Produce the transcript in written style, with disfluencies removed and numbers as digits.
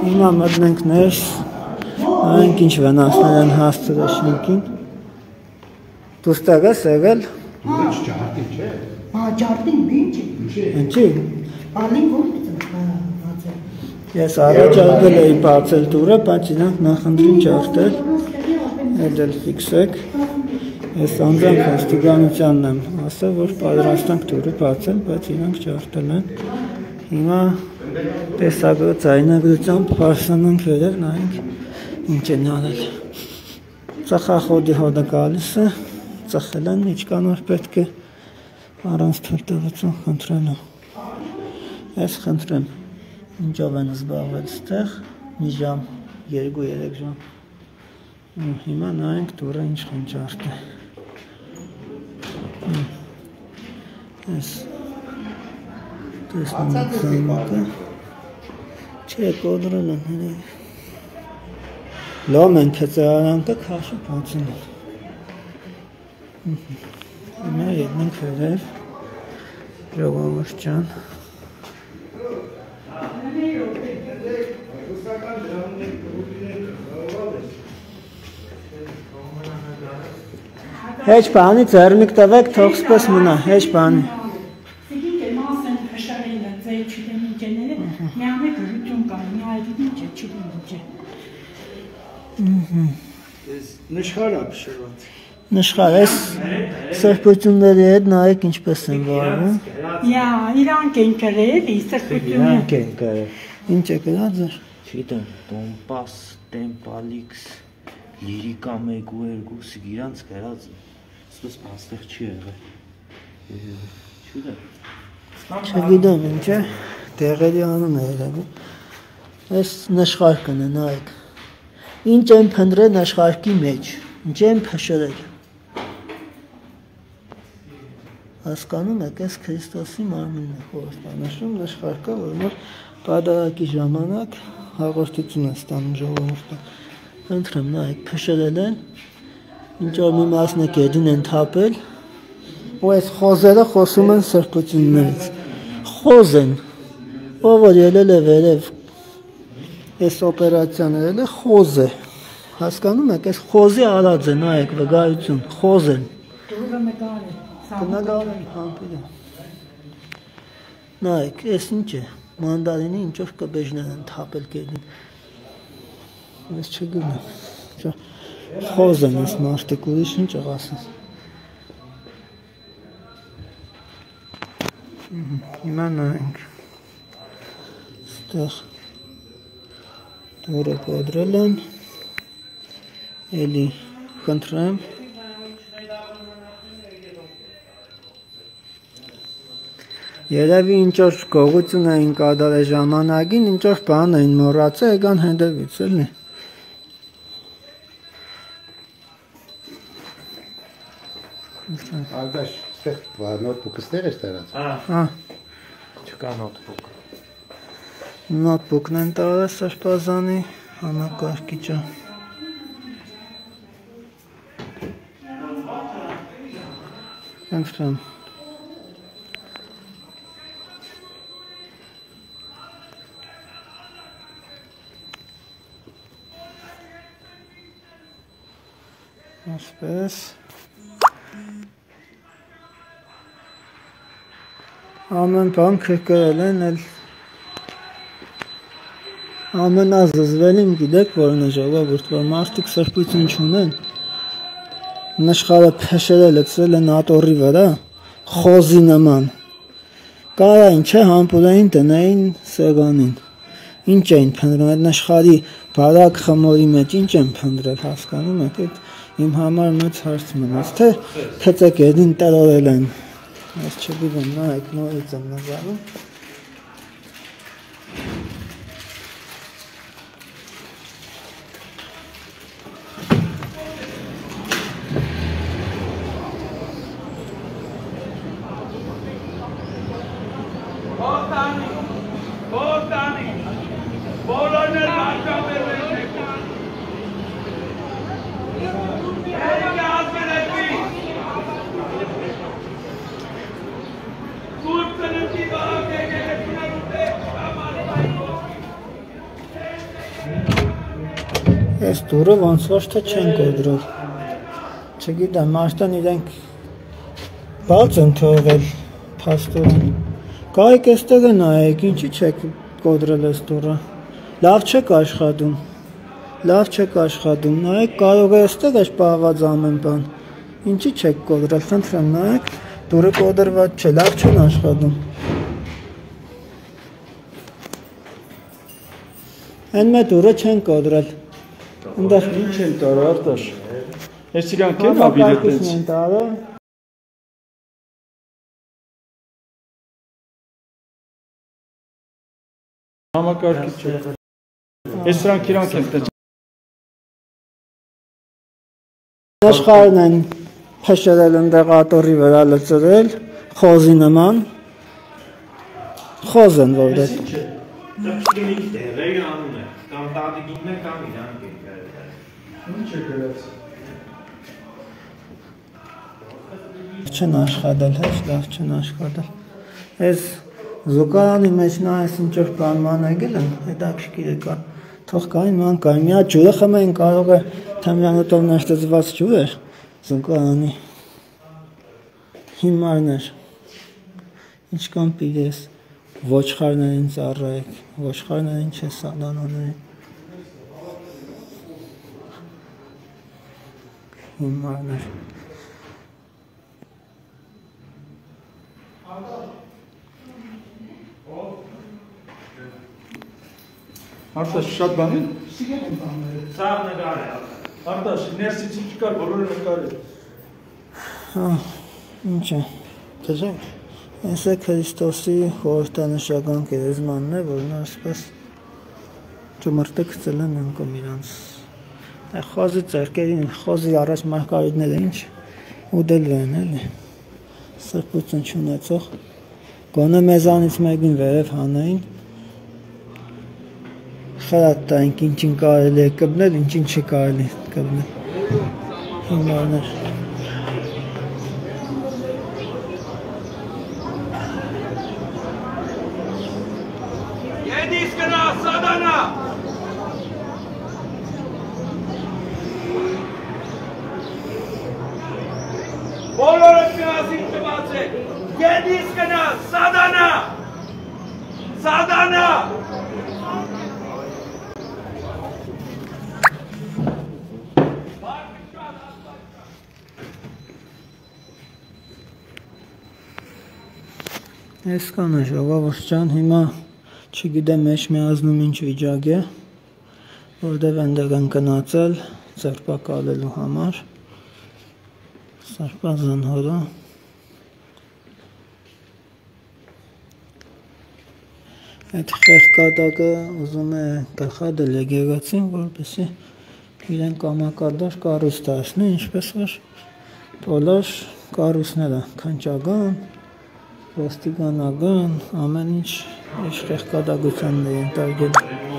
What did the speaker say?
Հիմա մտնենք ներս, նայենք ինչ վնասներ են հասցրել շենքին։ Դու ստեղ ես եղել։ Ջարդին չէ։ Ջարդին ինչ է։ Ինչի։ Ալին ո՞ր Ես առաջարկել էի բացել դուրը, բայց իրանք նախընտրին ջարդել, հետ էլ ֆիքսեք։ Ես անձամբ ոստիկանությանն եմ ասել, որ պատրաստանք դուրը բացել, բայց իրանք ջարդել են։ Հիմա տեսագրությամբ պարսանանք վերև, նայենք ինչ են արել։ Ծխախոդի հոդը գալիս է, ծխել են, ինչքան որ պետք է առանց թույլտվություն խնդրելու։ Ես խնդրեմ, ինչով են զբաղվել ստեղ, մի ժամ, 2-3 ժամ։ Հիմա նայենք դուրը ինչ խնջարդ է։ Ես տեսնում եմ զամակը, չէ, կոդրել են հերեի։ Լոմ են կծեարանքը կաշը բացին են։ Հիմա ետնենք վերև, ժողովուրդ ջան։ Հեչ բանի ձերմիկ տվեք, թող սպես մնա, հեչ բանի։ Սիկիկ է մաս են հշարել է, ձեի չիտեմ ինջեները, միան է գրություն կար, մի այդի ինչ է, չիտեմ ինչ է։ Նշխար ապշրված։ Նշխար, ես սրբությունների հետ նայեք ինչպես են վարվում։ Իրանք են կրել, սրբությունը։ Իրանք են կրել։ Ինչ է կրած էր։ Չիտեմ, Տոմպաս, Տեմպալիքս, Լիրիկա 1-2, իրանց կրած Սպես բաստեղ չի եղել։ Չգիտեմ ինչ է, տեղերի անում է երևի։ Ես նշխար կնը նայեք։ Ինչ եմ փնտրել նշխարկի մեջ, ինչ եմ փշրել։ Հասկանում եք, ես Քրիստոսի մարմինն է խորհրդանշում նշխարկը, որ պատարագի ժամանակ հաղորդություն է ստանում ժողովուրդը։ Խնդրեմ նայեք, փշրել են, ինչ որ մի մասն է գեդին են թափել, ու այս խոզերը խոսում են սրբություններից։ Խոզ են, ով որ ելել է վերև, այս օպերացիան ելել է, խոզ է։ Հասկանում եք, այս խոզի արած է, նայեք, վկայություն, խոզ են։ Դուրը նկար է։ Կնագար են համպիրը։ Նայեք, այս ինչ է, մանդարինի ինչ որ կբեժներ են թափել գեդին։ Ես չգնամ, խոզ են ես մարդիկ ուրիշ ինչ աղասես։ Հիմա նայենք, ստեղ դուրը կոդրել են, էլի խնդրեմ, երևի ինչ որ գողություն էին կատարել ժամանակին, ինչ որ բան էին մոռացել, եկան հետևից էլի։ Ալդաշ, ստեղ նոթբուքը ստեղ է ստեղած։ Հա։ Չկա նոթբուք։ Նոթբուքն են տարել սրբազանի համակարգիչը։ Խնդրեմ։ Այսպես։ Ամեն բան կրկրել են, ամենազզվելին գիտեք որն է ժողովուրդ, որ մարդիկ սրբություն չունեն, նշխարը փշրել լցրել են ատորի վրա, խոզի նման, կարային չէ համպուրային տնային սեղանին, ինչ էին փնտրում, այդ նշխարի բարակ խմորի մեջ ինչ են փնտրել, հասկանում եք, այդ իմ համար մեծ հարց մնաց, թե քծեք էդին տրորել են, ես չգիտեմ, նայեք նորից եմ նկարում։ Այս դուրը ոնց ոչ թե չեն կոտրել։ Չգիտեմ, աշտան իրենք բաց են թողել փաստորեն։ Կայք էստեղ է նայեք, ինչի չեք կոտրել այս դուրը։ Լավ չեք աշխատում։ Լավ չեք աշխատում։ Նայեք, կարող է էստեղ է պահված ամեն բան։ Ինչի չեք կոտրել, խնդրեմ նայեք, դուրը կոտրված չէ, լավ չեն աշխատում։ Այն մեծ դուրը չեն կոտրել։ Այնտեղ Ինչ են տարա Արտաշ։ Ես իրանք են հաբիլետենց։ են տարել։ Համակարգիչ է։ Ես սրանք իրանք են տենց։ Աշխարհն են փշրել այնտեղ ատորի վրա լցրել, խոզի նման։ Խոզ են որտեղ։ Դա չգիտի տեղի անում է, կամ տատիկինն է, կամ իրանք են գրել։ Ինչ է գրած։ Չեն աշխատել, հեչ լավ չեն աշխատել։ Այս զուգարանի մեջ նայես ինչ որ բանման եկել են, հետաքրքիր է կա։ Թող կային ման կային, մի հատ ջուրը խմեն կարող է թամյանոտով նշտծված ջուր է զուգարանի հիմարներ։ Ինչքան պիտես ոչխարներին ծառայեք, ոչխարներին չէ սատանաներին։ Հիմարներ։ Արտաշ շատ բան է։ Սաղ նկար է։ Արտաշ, ներսից ինչ կար, բոլորը նկար է։ Հա, ինչ է։ Տեսեք, այս է Քրիստոսի խորհրդանշական գերեզմանն է, որն ասպես ճմրտը գցել են անկում իրանց։ Խոզի ծերկերին, խոզի առաջ մարգարիտները ինչ ուդել են էլի։ Սրբություն չունեցող գոնե մեզանից մեկին վերև հանային խրատ տայինք ինչին կարելի է կպնել, ինչին չի կարելի կպնել։ Հիմարներ։ Եդիս կնա, սադանա։ Բոլորը կնասին կբացեք, եդիս կնա, սադանա։ Սադանա։ Այս կան է ժողովուրդ ջան, հիմա չգիտեմ մեջ միազնում ինչ վիճակ է, որտև այնտեղ են գնացել ձերբակալելու համար Սարպազան հորը։ Այդ խեղկատակը ուզում է գլխադել եկեղեցին, որպեսզի իրեն կամակարդար կառույց դարձնի, ինչպես որ բոլոր կառույցները քննչական ոստիկանական ամեն ինչ իր խեղկատակությանն է ենթարկել։